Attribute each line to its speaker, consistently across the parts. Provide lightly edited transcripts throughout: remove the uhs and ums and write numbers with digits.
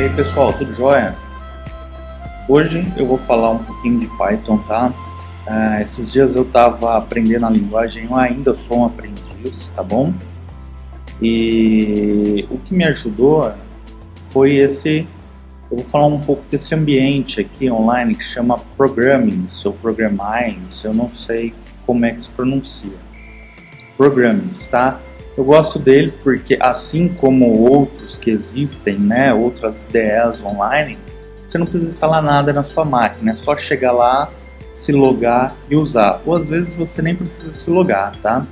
Speaker 1: E aí pessoal, tudo jóia? Hoje eu vou falar um pouquinho de Python, tá? Esses dias eu estava aprendendo a linguagem, eu ainda sou um aprendiz, tá bom? E o que me ajudou foi eu vou falar um pouco desse ambiente aqui online que chama Programmings ou Programmings, eu não sei como é que se pronuncia. Programmings, tá? Eu gosto dele porque, assim como outros que existem, né, outras IDEs online, você não precisa instalar nada na sua máquina, é só chegar lá, se logar e usar. Ou às vezes você nem precisa se logar, tá?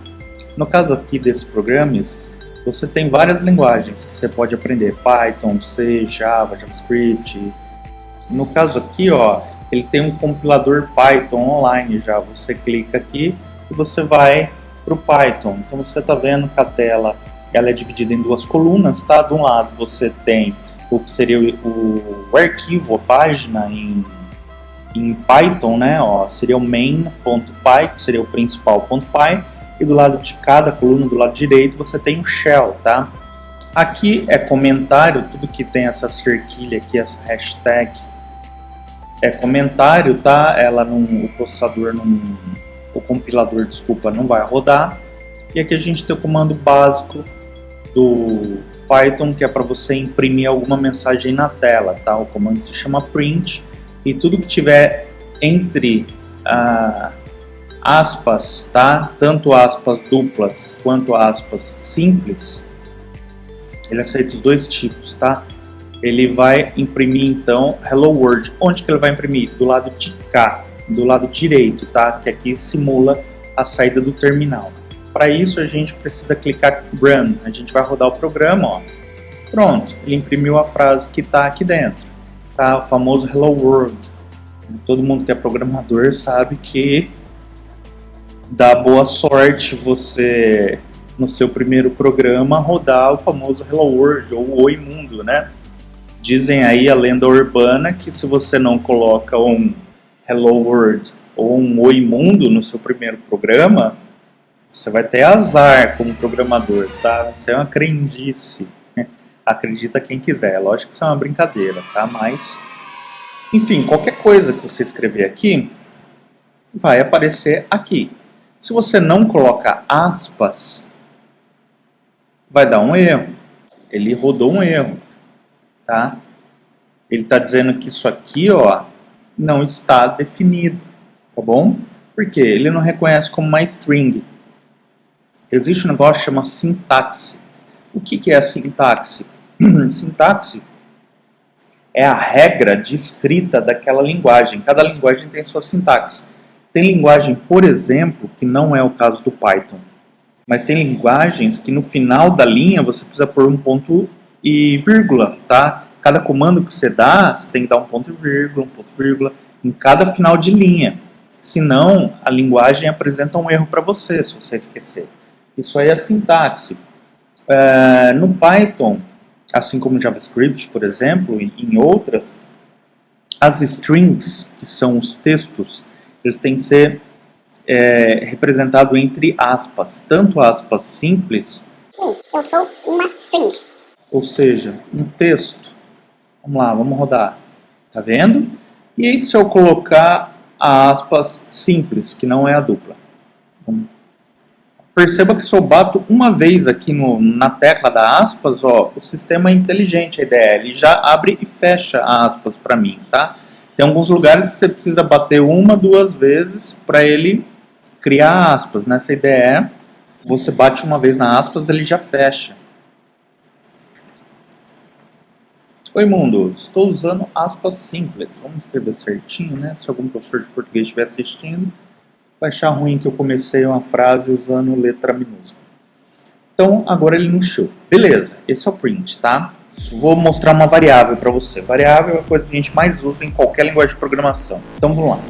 Speaker 1: No caso aqui desses programas, você tem várias linguagens que você pode aprender: Python, C, Java, JavaScript. No caso aqui, ó, ele tem um compilador Python online já. Você clica aqui e você vai para o Python. Então você está vendo que a tela ela é dividida em duas colunas, tá? De um lado você tem o que seria o arquivo, a página em Python, né? Ó, seria o main.py, que seria o principal.py, e do lado de cada coluna, do lado direito, você tem o shell, tá? Aqui é comentário, tudo que tem essa cerquilha aqui, essa hashtag, é comentário, tá? O processador o compilador, desculpa, não vai rodar. E aqui a gente tem o comando básico do Python, que é para você imprimir alguma mensagem na tela, tá? O comando se chama print, e tudo que tiver entre aspas, tá? Tanto aspas duplas quanto aspas simples, ele aceita os dois tipos, tá? Ele vai imprimir então Hello World. Onde que ele vai imprimir? Do lado de cá, do lado direito, tá? Que aqui simula a saída do terminal. Para isso a gente precisa clicar Run. A gente vai rodar o programa, ó. Pronto, ele imprimiu a frase que está aqui dentro, tá? O famoso Hello World. Todo mundo que é programador sabe que dá boa sorte você, no seu primeiro programa, rodar o famoso Hello World ou Oi Mundo, né? Dizem aí a lenda urbana que se você não coloca um Hello World ou um Oi Mundo no seu primeiro programa, você vai ter azar como programador, tá? Isso é uma crendice. Acredita quem quiser. Lógico que isso é uma brincadeira, tá? Mas, enfim, qualquer coisa que você escrever aqui vai aparecer aqui. Se você não colocar aspas, vai dar um erro. Ele rodou um erro, tá? Ele está dizendo que isso aqui, ó, não está definido, tá bom? Porque ele não reconhece como uma string. Existe um negócio que chama sintaxe. O que é a sintaxe? Sintaxe é a regra de escrita daquela linguagem. Cada linguagem tem sua sintaxe. Tem linguagem, por exemplo, que não é o caso do Python, mas tem linguagens que no final da linha você precisa pôr um ponto e vírgula, tá? Cada comando que você dá, você tem que dar um ponto e vírgula em cada final de linha. Senão, a linguagem apresenta um erro para você, se você esquecer. Isso aí é sintaxe. No Python, assim como no JavaScript, por exemplo, e em outras, as strings, que são os textos, eles têm que ser representados entre aspas, tanto aspas simples.
Speaker 2: Sim, eu sou uma string.
Speaker 1: Ou seja, um texto. Vamos lá, vamos rodar. Tá vendo? E aí se eu colocar a aspas simples, que não é a dupla. Perceba que se eu bato uma vez aqui na tecla da aspas, ó, o sistema é inteligente, a IDE, ele já abre e fecha aspas para mim, tá? Tem alguns lugares que você precisa bater uma, duas vezes para ele criar aspas. Nessa IDE, você bate uma vez na aspas, ele já fecha. Oi mundo, estou usando aspas simples. Vamos escrever certinho, né? Se algum professor de português estiver assistindo, vai achar ruim que eu comecei uma frase usando letra minúscula. Então, agora ele não show. Beleza, esse é o print, tá? Vou mostrar uma variável para você. Variável é a coisa que a gente mais usa em qualquer linguagem de programação. Então, vamos lá.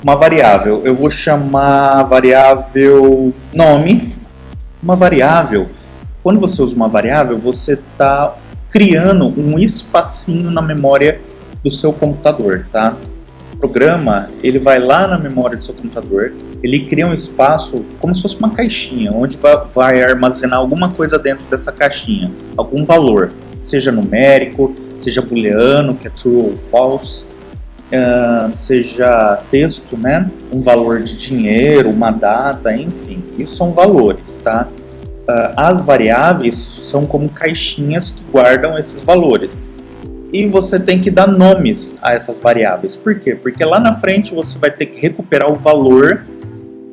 Speaker 1: Uma variável, eu vou chamar a variável nome. Uma variável, quando você usa uma variável, você está criando um espacinho na memória do seu computador, tá? O programa, ele vai lá na memória do seu computador, ele cria um espaço como se fosse uma caixinha, onde vai armazenar alguma coisa dentro dessa caixinha, algum valor, seja numérico, seja booleano, que é true ou false, seja texto, né? Um valor de dinheiro, uma data, enfim, isso são valores, tá? As variáveis são como caixinhas que guardam esses valores. E você tem que dar nomes a essas variáveis. Por quê? Porque lá na frente você vai ter que recuperar o valor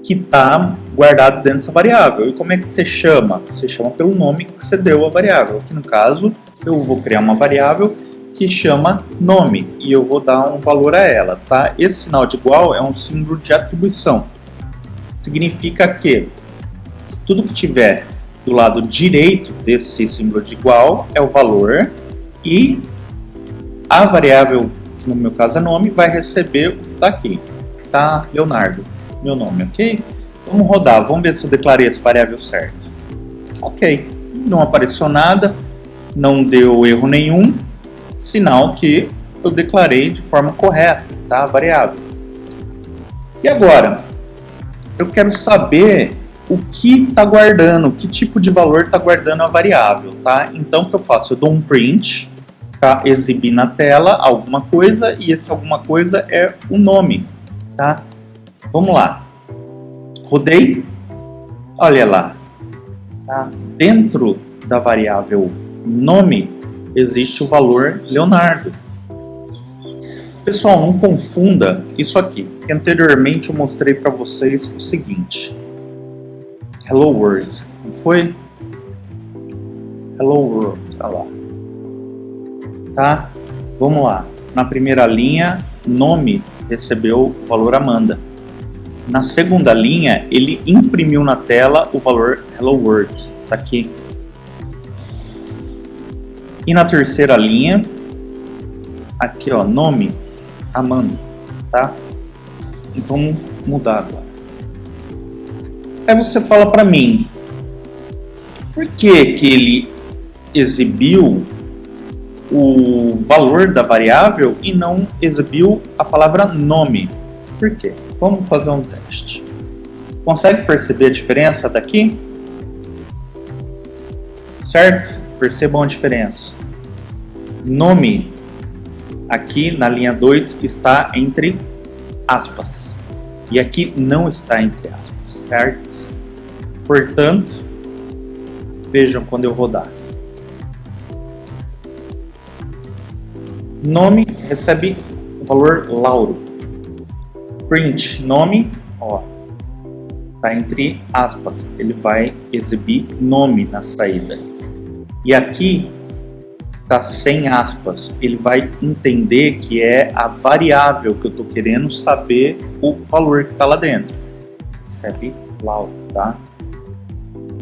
Speaker 1: que está guardado dentro dessa variável. E como é que você chama? Você chama pelo nome que você deu à variável. Aqui no caso, eu vou criar uma variável que chama nome e eu vou dar um valor a ela, tá? Esse sinal de igual é um símbolo de atribuição. Significa que tudo que tiver do lado direito desse símbolo de igual é o valor e a variável, que no meu caso é nome, vai receber o que está aqui. Tá, Leonardo, meu nome, ok? Vamos rodar, vamos ver se eu declarei essa variável certo. Ok, não apareceu nada, não deu erro nenhum, sinal que eu declarei de forma correta, tá? A variável. E agora, eu quero saber o que está guardando, que tipo de valor está guardando a variável, tá? Então o que eu faço? Eu dou um print para exibir na tela alguma coisa e esse alguma coisa é o nome, tá? Vamos lá. Rodei. Olha lá. Tá? Dentro da variável nome existe o valor Leonardo. Pessoal, não confunda isso aqui. Anteriormente eu mostrei para vocês o seguinte. Hello World. Não foi? Hello World. Olha lá. Tá? Vamos lá. Na primeira linha, nome recebeu o valor Amanda. Na segunda linha, ele imprimiu na tela o valor Hello World. Tá aqui. E na terceira linha, aqui ó, nome Amanda. Tá? Então vamos mudar agora. Aí você fala para mim, por que ele exibiu o valor da variável e não exibiu a palavra nome? Por quê? Vamos fazer um teste. Consegue perceber a diferença daqui? Certo? Percebam a diferença. Nome, aqui na linha 2, está entre aspas. E aqui não está entre aspas, certo? Portanto, vejam quando eu rodar. Nome recebe o valor Lauro. Print nome, ó, tá entre aspas. Ele vai exibir nome na saída. E aqui tá sem aspas. Ele vai entender que é a variável que eu tô querendo saber o valor que tá lá dentro. Recebe Lauro, tá?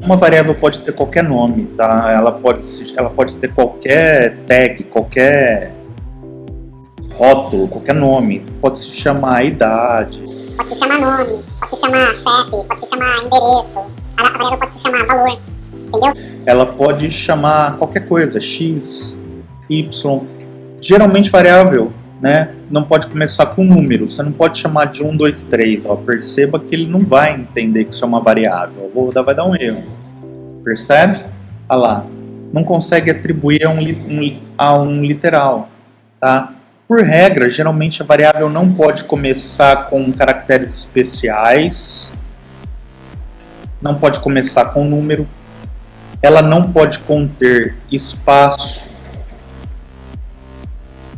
Speaker 1: Uma variável pode ter qualquer nome, tá? Ela pode ter qualquer tag, qualquer rótulo, qualquer nome. Pode se chamar idade.
Speaker 2: Pode se chamar nome, pode se chamar CEP, pode se chamar endereço. A variável pode se chamar valor, entendeu?
Speaker 1: Ela pode chamar qualquer coisa, x, y. Geralmente variável, né, não pode começar com número. Você não pode chamar de 1, 2, 3. Ó. Perceba que ele não vai entender que isso é uma variável. Vai dar um erro. Percebe? Olha lá. Não consegue atribuir a um literal, tá? Por regra, geralmente a variável não pode começar com caracteres especiais, não pode começar com número, ela não pode conter espaço.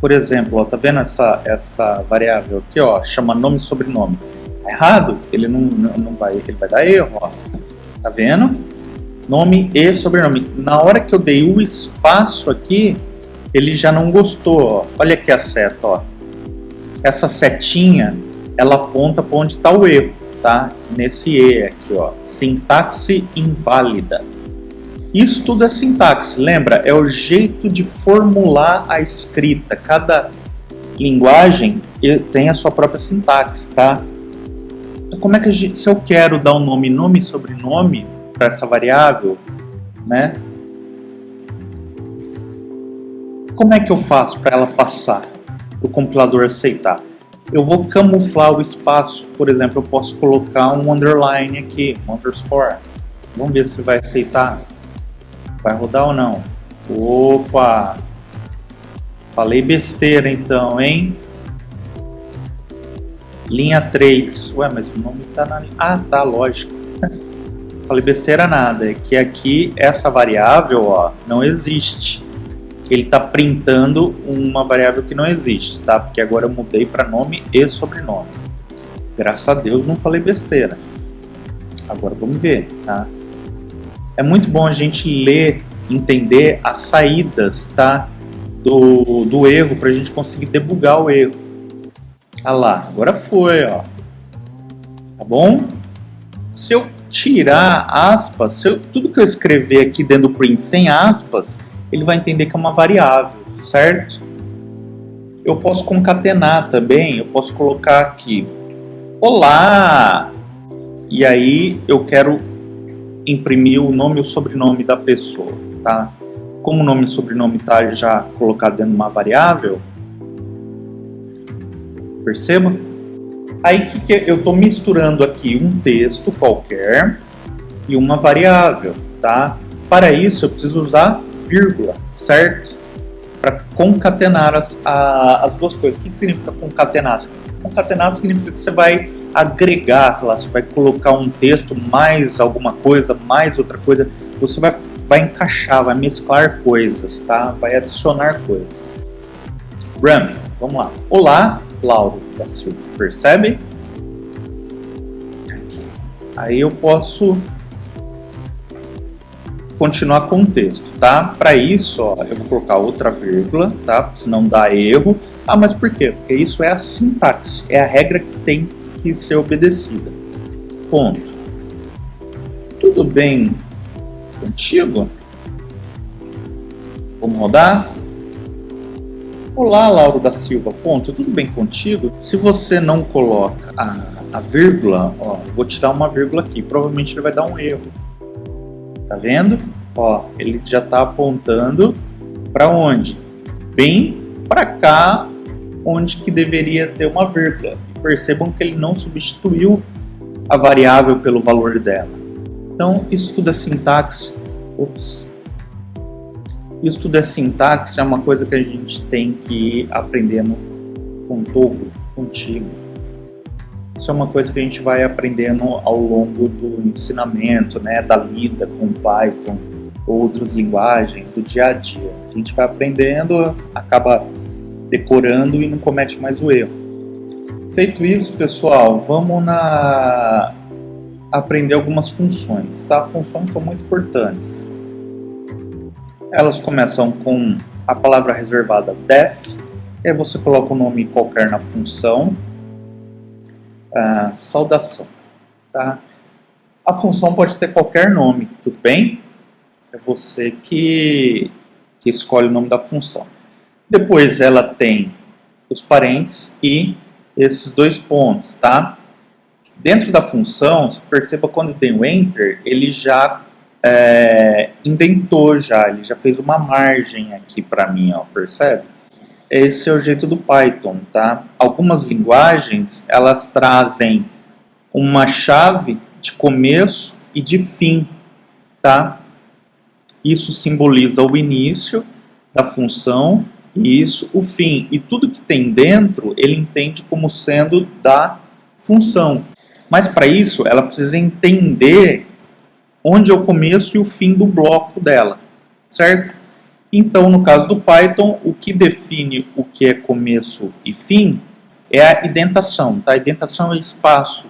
Speaker 1: Por exemplo, ó, tá vendo essa variável aqui, ó, chama nome e sobrenome. Tá errado? Ele não vai, ele vai dar erro, ó. Tá vendo? Nome e sobrenome. Na hora que eu dei o espaço aqui, ele já não gostou, ó. Olha aqui a seta, ó. Essa setinha, ela aponta para onde está o erro, tá? Nesse E aqui, ó. Sintaxe inválida. Isso tudo é sintaxe, lembra? É o jeito de formular a escrita. Cada linguagem tem a sua própria sintaxe, tá? Então, como é que se eu quero dar um nome e sobrenome para essa variável, né? Como é que eu faço para ela passar, para o compilador aceitar? Eu vou camuflar o espaço, por exemplo, eu posso colocar um underline aqui, um underscore. Vamos ver se ele vai aceitar. Vai rodar ou não? Opa! Falei besteira então, hein? Linha 3. Ué, mas o nome tá na... Ah, tá, lógico. Falei besteira nada. É que aqui, essa variável, ó, não existe. Ele tá printando uma variável que não existe, tá? Porque agora eu mudei para nome e sobrenome. Graças a Deus não falei besteira. Agora vamos ver, tá? É muito bom a gente ler, entender as saídas, tá? Do erro, para a gente conseguir debugar o erro. Ah lá, agora foi, ó. Tá bom? Se eu tirar aspas, tudo que eu escrever aqui dentro do print sem aspas, ele vai entender que é uma variável, certo? Eu posso concatenar também, eu posso colocar aqui, olá! E aí eu quero imprimir o nome e o sobrenome da pessoa, tá? Como o nome e o sobrenome está já colocado dentro de uma variável, perceba? Aí que eu estou misturando aqui um texto qualquer e uma variável, tá? Para isso eu preciso usar vírgula, certo? Para concatenar as duas coisas. O que significa concatenar? Concatenar significa que você vai agregar, sei lá, você vai colocar um texto mais alguma coisa, mais outra coisa, você vai encaixar, vai mesclar coisas, tá? Vai adicionar coisas. Run, vamos lá. Olá, Lauro da Silva, percebe? Aqui. Aí eu posso continuar com o texto, tá? Para isso, ó, eu vou colocar outra vírgula, tá? Senão dá erro. Ah, mas por quê? Porque isso é a sintaxe, é a regra que tem que ser obedecida. Ponto. Tudo bem contigo? Vamos rodar? Olá, Lauro da Silva. Ponto. Tudo bem contigo? Se você não coloca a vírgula, ó, eu vou tirar uma vírgula aqui. Provavelmente ele vai dar um erro. Tá vendo? Ó, ele já está apontando para onde? Bem para cá, onde que deveria ter uma vírgula. Percebam que ele não substituiu a variável pelo valor dela. Então, isso tudo é sintaxe. Ops. Isso tudo é sintaxe, é uma coisa que a gente tem que ir aprendendo contigo. Isso é uma coisa que a gente vai aprendendo ao longo do ensinamento, né, da lida com Python, outras linguagens, do dia a dia. A gente vai aprendendo, acaba decorando e não comete mais o erro. Feito isso, pessoal, vamos aprender algumas funções, tá? Funções são muito importantes. Elas começam com a palavra reservada def, aí você coloca o nome qualquer na função. Saudação, tá? A função pode ter qualquer nome, tudo bem? É você que escolhe o nome da função. Depois ela tem os parênteses e esses dois pontos, tá? Dentro da função, você perceba quando tem o enter, ele já indentou ele já fez uma margem aqui para mim, ó, percebe? Esse é o jeito do Python, tá? Algumas linguagens, elas trazem uma chave de começo e de fim, tá? Isso simboliza o início da função e isso o fim. E tudo que tem dentro, ele entende como sendo da função. Mas para isso, ela precisa entender onde é o começo e o fim do bloco dela, certo? Então, no caso do Python, o que define o que é começo e fim é a indentação, tá? A indentação é espaço,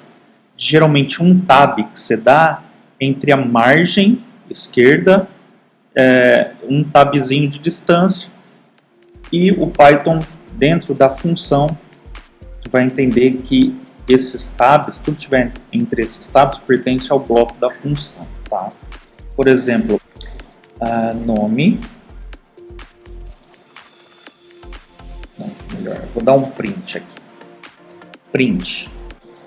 Speaker 1: geralmente um tab que você dá entre a margem esquerda, um tabzinho de distância, e o Python, dentro da função, vai entender que esses tabs, tudo que tiver entre esses tabs, pertence ao bloco da função, tá? Por exemplo, nome. Melhor, vou dar um print aqui. Print.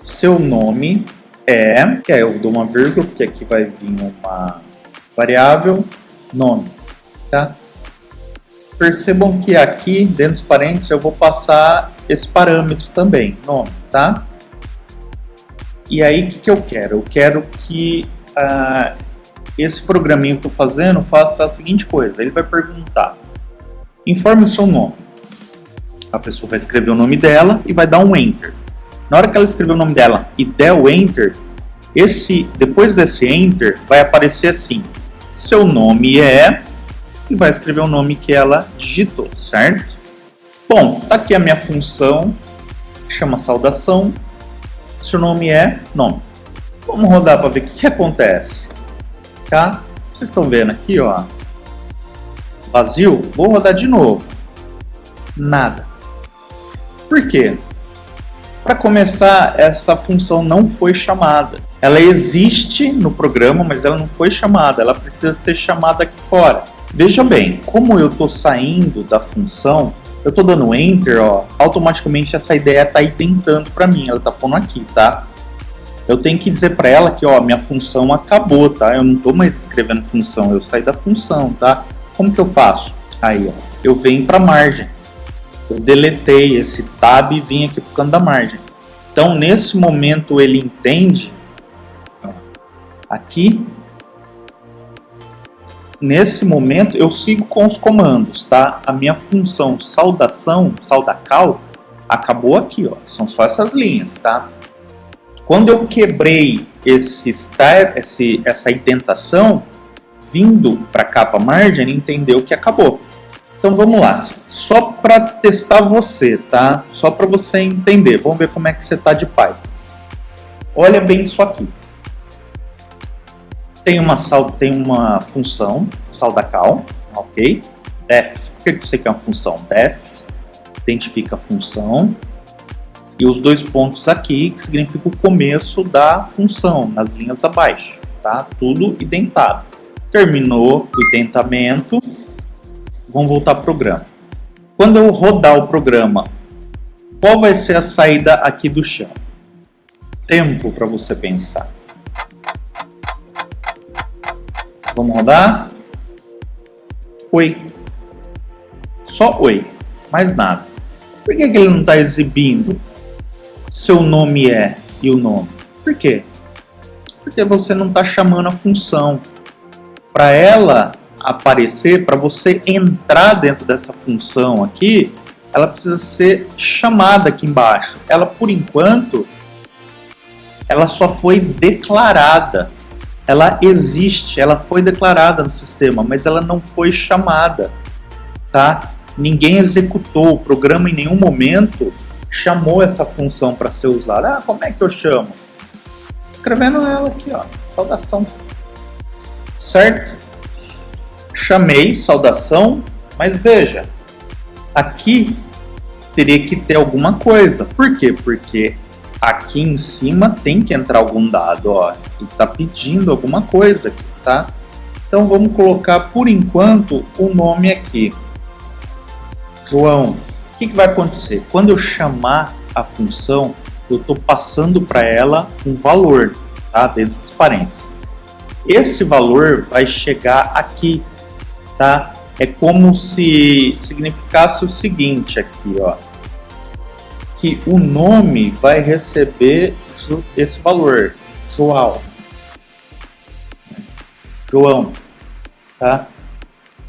Speaker 1: Seu nome que aí eu dou uma vírgula, porque aqui vai vir uma variável, nome, tá? Percebam que aqui, dentro dos parênteses, eu vou passar esse parâmetro também, nome, tá? E aí, o que eu quero? Eu quero que esse programinho que eu estou fazendo faça a seguinte coisa. Ele vai perguntar, informe o seu nome. A pessoa vai escrever o nome dela e vai dar um Enter. Na hora que ela escrever o nome dela e der o Enter, depois desse Enter vai aparecer assim: seu nome é... e vai escrever o nome que ela digitou, certo? Bom, tá aqui a minha função, chama saudação, seu nome é nome. Vamos rodar para ver o que acontece, tá? Vocês estão vendo aqui, ó, vazio. Vou rodar de novo, nada. Por quê? Para começar, essa função não foi chamada. Ela existe no programa, mas ela não foi chamada. Ela precisa ser chamada aqui fora. Veja bem, como eu estou saindo da função, eu estou dando Enter, ó, automaticamente essa ideia está identando para mim. Ela está pondo aqui, tá? Eu tenho que dizer para ela que, ó, minha função acabou, tá? Eu não estou mais escrevendo função, eu saí da função, tá? Como que eu faço? Aí, ó, eu venho para a margem. Eu deletei esse tab e vim aqui para o canto da margem. Então, nesse momento, ele entende, ó, aqui, nesse momento, eu sigo com os comandos, tá? A minha função saudacal, acabou aqui, ó. São só essas linhas, tá? Quando eu quebrei essa indentação, vindo para cá para a margem, ele entendeu que acabou. Então vamos lá, só para testar você, tá? Só para você entender. Vamos ver como é que você tá de Python. Olha bem isso aqui. Tem uma função, saudacal, ok? Def, por que você quer uma função? Def, identifica a função. E os dois pontos aqui, que significa o começo da função, nas linhas abaixo, tá? Tudo identado. Terminou o identamento. Vamos voltar ao programa. Quando eu rodar o programa, qual vai ser a saída aqui do chão? Tempo para você pensar. Vamos rodar? Oi. Só oi. Mais nada. Por que ele não está exibindo seu nome é e o nome? Por quê? Porque você não está chamando a função. Para ela aparecer, para você entrar dentro dessa função aqui, ela precisa ser chamada aqui embaixo. Ela, por enquanto, ela só foi declarada. Ela existe, ela foi declarada no sistema, mas ela não foi chamada, tá? Ninguém executou, o programa em nenhum momento chamou essa função para ser usada. Ah, como é que eu chamo? Escrevendo ela aqui, ó, saudação. Certo? Chamei saudação, mas veja, aqui teria que ter alguma coisa. Por quê? Porque aqui em cima tem que entrar algum dado, ó, e tá pedindo alguma coisa aqui, tá? Então vamos colocar por enquanto o nome aqui, João. O que vai acontecer? Quando eu chamar a função, eu estou passando para ela um valor, tá? Dentro dos parênteses. Esse valor vai chegar aqui, tá? É como se significasse o seguinte aqui, ó, que o nome vai receber esse valor, João, tá?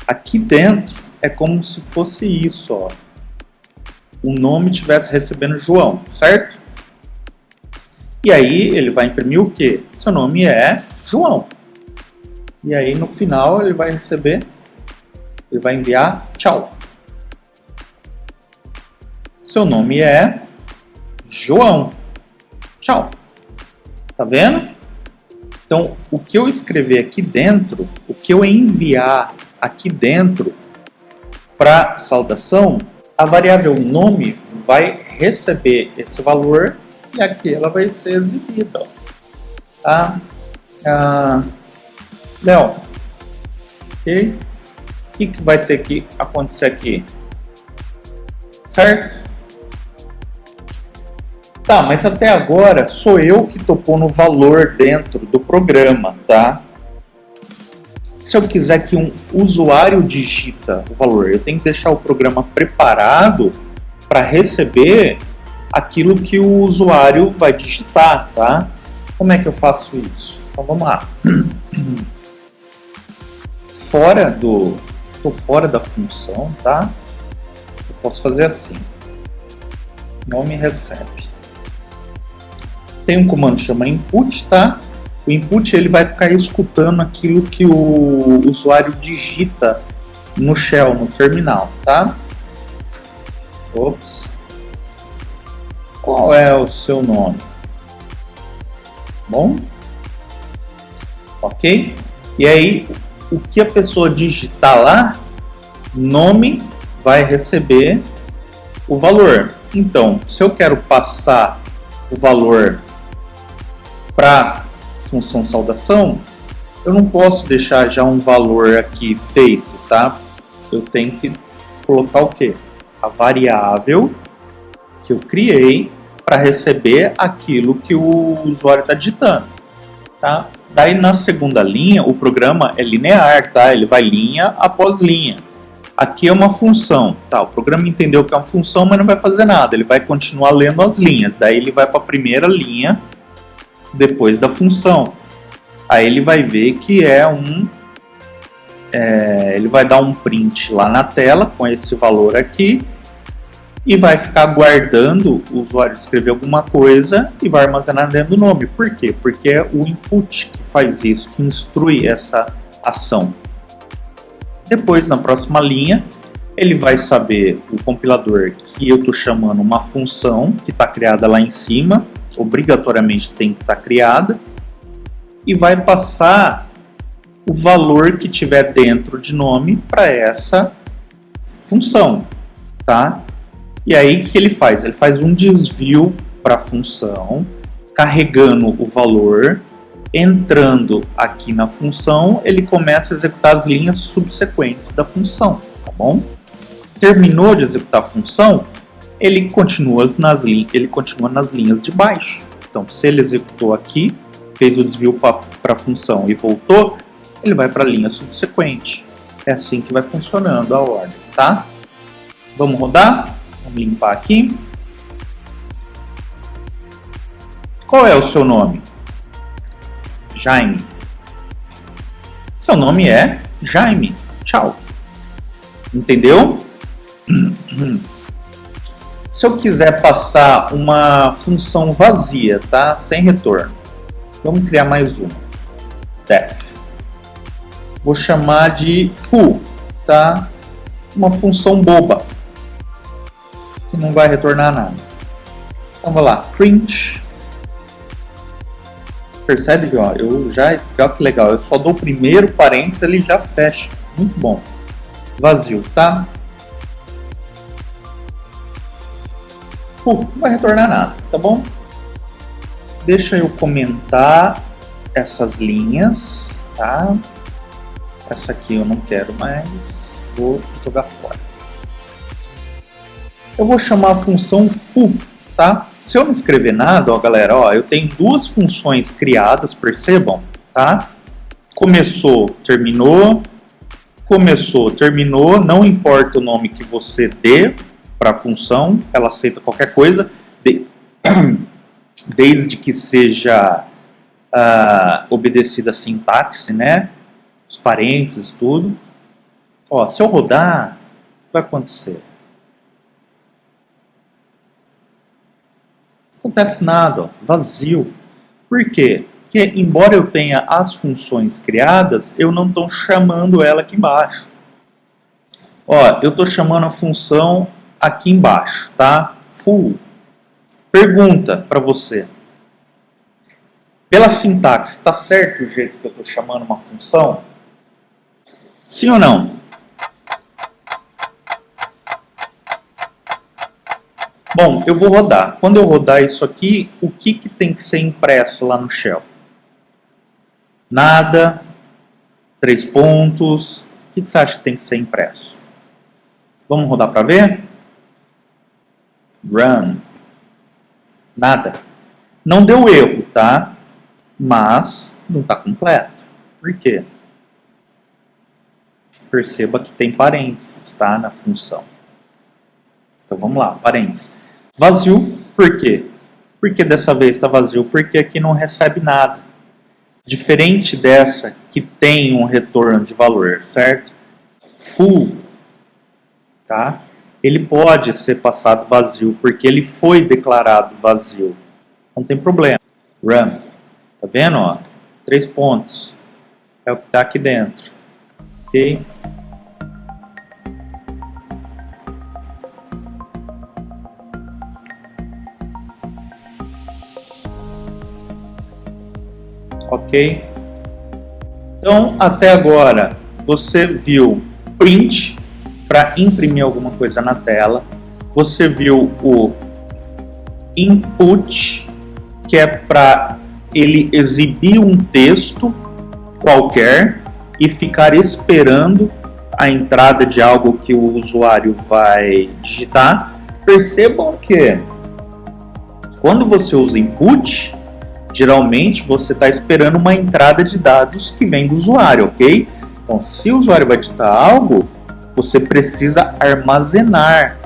Speaker 1: Aqui dentro é como se fosse isso, ó. O nome estivesse recebendo João, certo? E aí ele vai imprimir o quê? Seu nome é João. E aí no final ele vai receber, ele vai enviar tchau. Seu nome é João. Tchau. Tá vendo? Então, o que eu escrever aqui dentro, o que eu enviar aqui dentro para saudação, a variável nome vai receber esse valor e aqui ela vai ser exibida. Tá? Léo, ok? O que vai ter que acontecer aqui? Certo? Tá, mas até agora sou eu que estou pondo o valor dentro do programa, tá? Se eu quiser que um usuário digita o valor, eu tenho que deixar o programa preparado para receber aquilo que o usuário vai digitar, tá? Como é que eu faço isso? Então vamos lá. Estou fora da função, tá? Eu posso fazer assim. Nome recebe. Tem um comando que chama input, tá? O input ele vai ficar escutando aquilo que o usuário digita no shell, no terminal, tá? Ops. Qual é o seu nome? Bom? Ok? E aí, o que a pessoa digitar lá, nome vai receber o valor. Então, se eu quero passar o valor para função saudação, eu não posso deixar já um valor aqui feito, tá? Eu tenho que colocar o quê? A variável que eu criei para receber aquilo que o usuário está digitando, tá? Daí na segunda linha, o programa é linear, tá? Ele vai linha após linha. Aqui é uma função, tá? O programa entendeu que é uma função, mas não vai fazer nada. Ele vai continuar lendo as linhas. Daí ele vai para a primeira linha, depois da função. Aí ele vai ver que ele vai dar um print lá na tela com esse valor aqui e vai ficar aguardando o usuário escrever alguma coisa e vai armazenar dentro do nome. Por quê? Porque é o input que faz isso, que instrui essa ação. Depois, na próxima linha, ele vai saber, o compilador, que eu estou chamando uma função que está criada lá em cima, obrigatoriamente tem que estar criada, e vai passar o valor que tiver dentro de nome para essa função, tá? E aí, o que ele faz? Ele faz um desvio para a função, carregando o valor, entrando aqui na função, ele começa a executar as linhas subsequentes da função, tá bom? Terminou de executar a função, ele continua nas linhas de baixo. Então, se ele executou aqui, fez o desvio para a função e voltou, ele vai para a linha subsequente. É assim que vai funcionando a ordem, tá? Vamos rodar? Vamos limpar aqui. Qual é o seu nome? Jaime. Seu nome é Jaime. Tchau. Entendeu? Se eu quiser passar uma função vazia, tá? Sem retorno. Vamos criar mais uma. Def. Vou chamar de full, tá? Uma função boba. Que não vai retornar nada. Então, vamos lá. Print. Percebe que, ó, olha que legal, eu só dou o primeiro parênteses, ele já fecha. Muito bom. Vazio, tá? Não vai retornar nada, tá bom? Deixa eu comentar essas linhas, tá? Essa aqui eu não quero mais, vou jogar fora. Eu vou chamar a função foo, tá? Se eu não escrever nada, ó, galera, ó, eu tenho duas funções criadas, percebam, tá? Começou, terminou, não importa o nome que você dê para a função, ela aceita qualquer coisa, desde que seja obedecida a sintaxe, né? Os parênteses, tudo. Ó, se eu rodar, o que vai acontecer? Não acontece nada, ó, vazio. Por quê? Porque, embora eu tenha as funções criadas, eu não estou chamando ela aqui embaixo. Ó, eu estou chamando a função aqui embaixo, tá? Full. Pergunta para você. Pela sintaxe, está certo o jeito que eu estou chamando uma função? Sim ou não? Bom, eu vou rodar. Quando eu rodar isso aqui, o que tem que ser impresso lá no shell? Nada, 3 pontos. O que você acha que tem que ser impresso? Vamos rodar para ver? Run. Nada. Não deu erro, tá? Mas não está completo. Por quê? Perceba que tem parênteses, tá? Na função. Então vamos lá, parênteses. Vazio, por quê? Por que dessa vez está vazio? Porque aqui não recebe nada. Diferente dessa que tem um retorno de valor, certo? Full, tá? ele pode ser passado vazio, porque ele foi declarado vazio. Não tem problema. Run. Tá vendo? Ó? 3 pontos. É o que está aqui dentro. Ok? Ok? Então, até agora, você viu print para imprimir alguma coisa na tela. Você viu o input, que é para ele exibir um texto qualquer e ficar esperando a entrada de algo que o usuário vai digitar. Percebam que quando você usa input, geralmente você está esperando uma entrada de dados que vem do usuário, ok? Então, se o usuário vai digitar algo, você precisa armazenar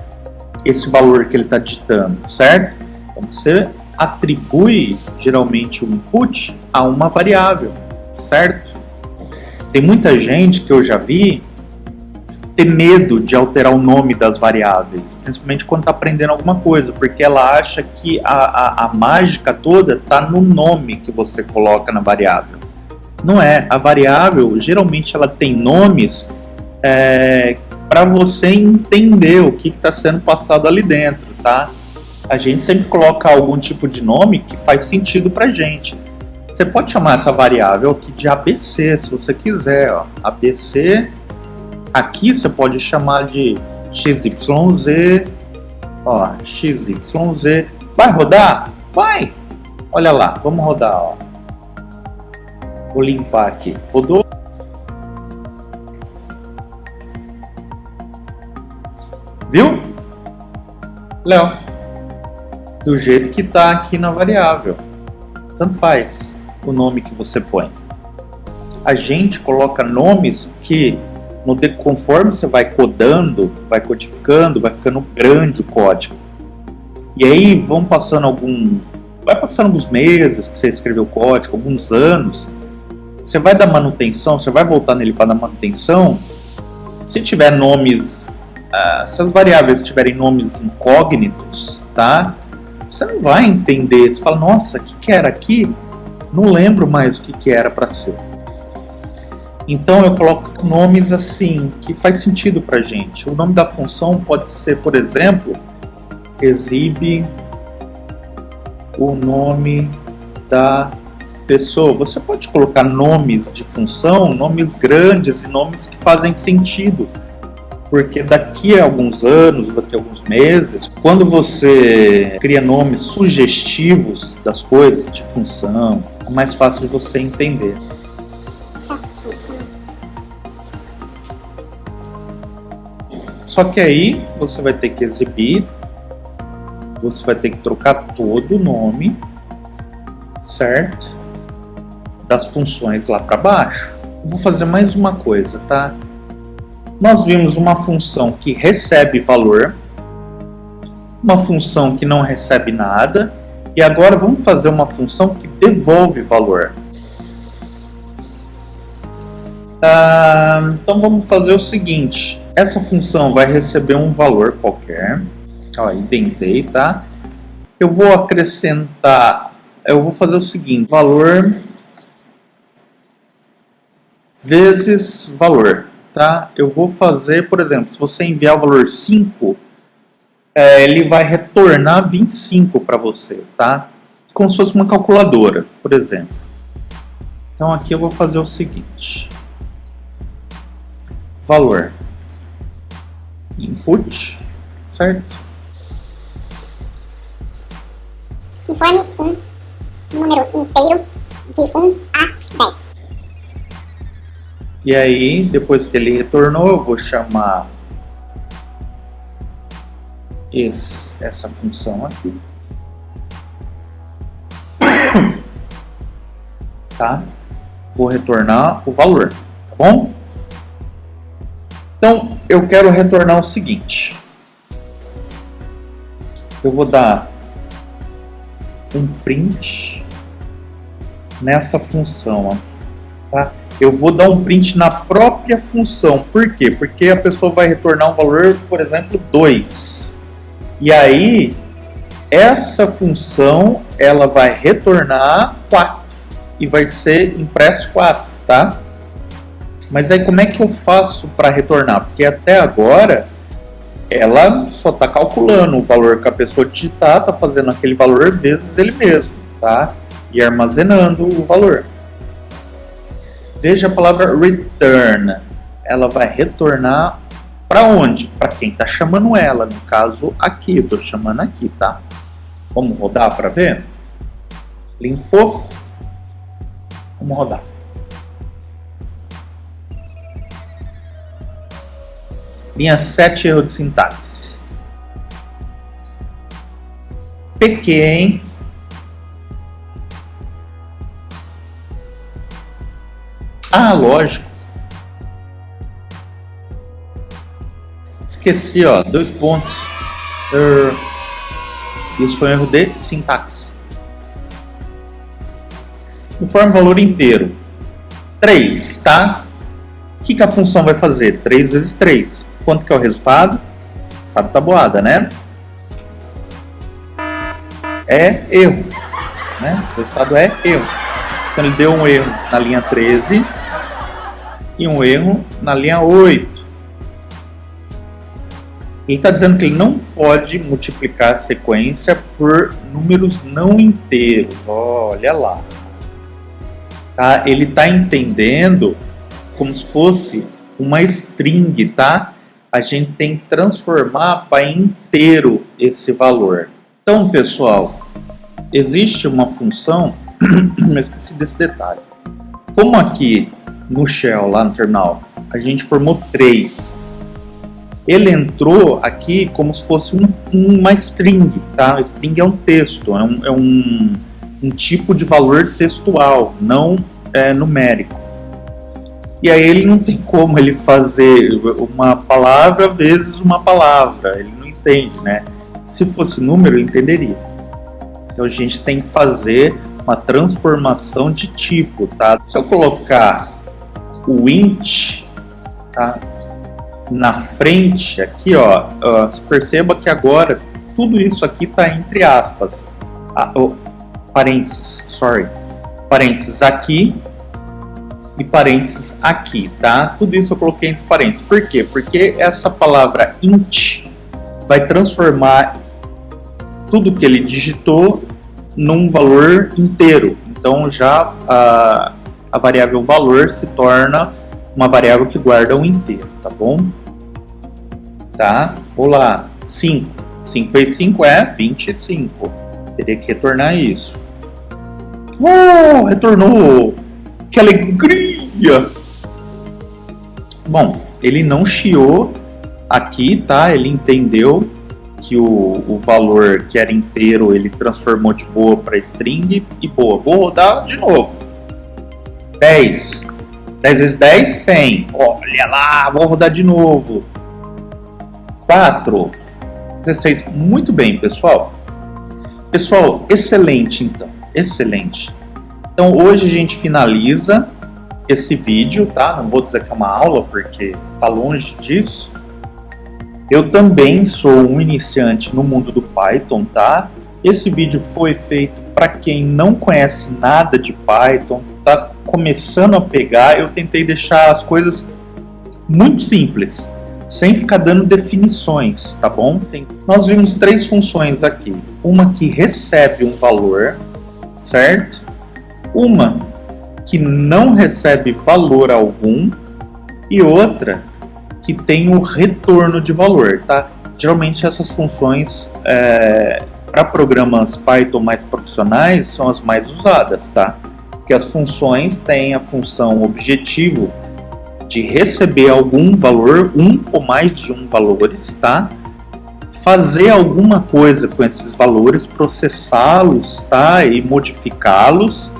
Speaker 1: esse valor que ele está digitando, certo? Então, você atribui geralmente o input a uma variável, certo? Tem muita gente que eu já vi ter medo de alterar o nome das variáveis, principalmente quando está aprendendo alguma coisa, porque ela acha que a mágica toda está no nome que você coloca na variável. Não é. A variável, geralmente, ela tem nomes para você entender o que está sendo passado ali dentro, tá? A gente sempre coloca algum tipo de nome que faz sentido para a gente. Você pode chamar essa variável aqui de ABC, se você quiser, ó. ABC. Aqui você pode chamar de XYZ, ó, XYZ. Vai rodar? Vai! Olha lá, vamos rodar, ó. Vou limpar aqui. Rodou? Viu? Léo, do jeito que tá aqui na variável. Tanto faz o nome que você põe. A gente coloca nomes que conforme você vai codando, vai codificando, vai ficando grande o código. E aí vai passando alguns meses que você escreveu o código, alguns anos, você vai dar manutenção, você vai voltar nele para dar manutenção. Se tiver nomes, se as variáveis tiverem nomes incógnitos, tá? Você não vai entender, você fala, nossa, o que era aqui? Não lembro mais o que era para ser. Então eu coloco nomes assim, que faz sentido pra gente. O nome da função pode ser, por exemplo, exibe o nome da pessoa. Você pode colocar nomes de função, nomes grandes e nomes que fazem sentido. Porque daqui a alguns anos, daqui a alguns meses, quando você cria nomes sugestivos das coisas, de função, é mais fácil de você entender. Só que aí você vai ter que exibir, você vai ter que trocar todo o nome, certo? Das funções lá para baixo. Eu vou fazer mais uma coisa, tá? Nós vimos uma função que recebe valor, uma função que não recebe nada, e agora vamos fazer uma função que devolve valor. Então vamos fazer o seguinte. Essa função vai receber um valor qualquer. Ó, indentei, tá? Eu vou acrescentar, eu vou fazer o seguinte, valor vezes valor, tá? Eu vou fazer, por exemplo, se você enviar o valor 5, ele vai retornar 25 para você, tá? Como se fosse uma calculadora, por exemplo. Então aqui eu vou fazer o seguinte. Valor input, certo?
Speaker 2: Informe um número inteiro de 1 a 10.
Speaker 1: E aí, depois que ele retornou, eu vou chamar essa função aqui. Tá? Vou retornar o valor, tá bom? Então, eu quero retornar o seguinte. Eu vou dar um print nessa função aqui, tá? eu vou dar um print na própria função. Por quê? Porque a pessoa vai retornar um valor, por exemplo, 2. E aí, essa função, ela vai retornar 4. E vai ser impresso 4, tá? Mas aí como é que eu faço para retornar? Porque até agora, ela só está calculando o valor que a pessoa digitar, está fazendo aquele valor vezes ele mesmo, tá? E armazenando o valor. Veja a palavra return. Ela vai retornar para onde? Para quem está chamando ela. No caso, aqui. Eu estou chamando aqui, tá? Vamos rodar para ver? Limpou. Vamos rodar. Linha 7, erro de sintaxe. PQ, hein? Ah, lógico. Esqueci, ó, 2 pontos. Isso foi um erro de sintaxe. Informe valor inteiro. 3, tá? O que a função vai fazer? 3 vezes 3. Quanto que é o resultado? Sabe tabuada, né? É erro, né? O resultado é erro. Então ele deu um erro na linha 13 e um erro na linha 8. Ele está dizendo que ele não pode multiplicar a sequência por números não inteiros. Olha lá. Tá? Ele está entendendo como se fosse uma string, tá? A gente tem que transformar para inteiro esse valor. Então, pessoal, existe uma função, eu esqueci desse detalhe. Como aqui no shell, lá no terminal, a gente formou 3, ele entrou aqui como se fosse uma string, tá? String é um texto, é um tipo de valor textual, não numérico. E aí ele não tem como ele fazer uma palavra vezes uma palavra, ele não entende, né? Se fosse número, ele entenderia. Então a gente tem que fazer uma transformação de tipo, tá? Se eu colocar o int, tá, na frente, aqui, ó, perceba que agora tudo isso aqui está entre aspas. Parênteses aqui e parênteses aqui, tá? Tudo isso eu coloquei entre parênteses. Por quê? Porque essa palavra int vai transformar tudo que ele digitou num valor inteiro. Então já a variável valor se torna uma variável que guarda um inteiro, tá bom? Tá? Vou lá. 5. 5 vezes 5 é 25. Teria que retornar isso. Retornou! Que alegria! Bom, ele não chiou aqui, tá? Ele entendeu que o valor que era inteiro ele transformou de boa para string e boa. Vou rodar de novo. 10. 10 vezes 10, 100. Olha lá, vou rodar de novo. 4. 16. Muito bem, pessoal. Pessoal, excelente então. Excelente. Então hoje a gente finaliza esse vídeo, tá? Não vou dizer que é uma aula porque tá longe disso. Eu também sou um iniciante no mundo do Python, tá? Esse vídeo foi feito para quem não conhece nada de Python, tá começando a pegar. Eu tentei deixar as coisas muito simples, sem ficar dando definições, tá bom? Nós vimos 3 funções aqui. Uma que recebe um valor, certo? Uma que não recebe valor algum e outra que tem o retorno de valor, tá? Geralmente essas funções para programas Python mais profissionais são as mais usadas, tá? Porque as funções têm a função objetivo de receber algum valor, um ou mais de um valores, tá? Fazer alguma coisa com esses valores, processá-los, tá? E modificá-los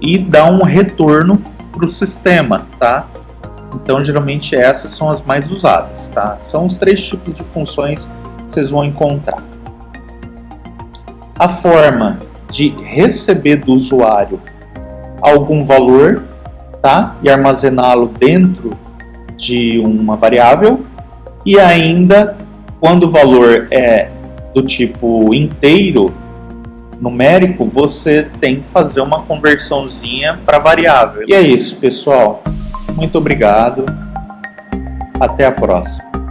Speaker 1: e dar um retorno para o sistema, tá? Então, geralmente essas são as mais usadas, tá? São os 3 tipos de funções que vocês vão encontrar. A forma de receber do usuário algum valor tá? E armazená-lo dentro de uma variável. E ainda, quando o valor é do tipo inteiro, numérico, você tem que fazer uma conversãozinha para variável. E é isso, pessoal. Muito obrigado. Até a próxima.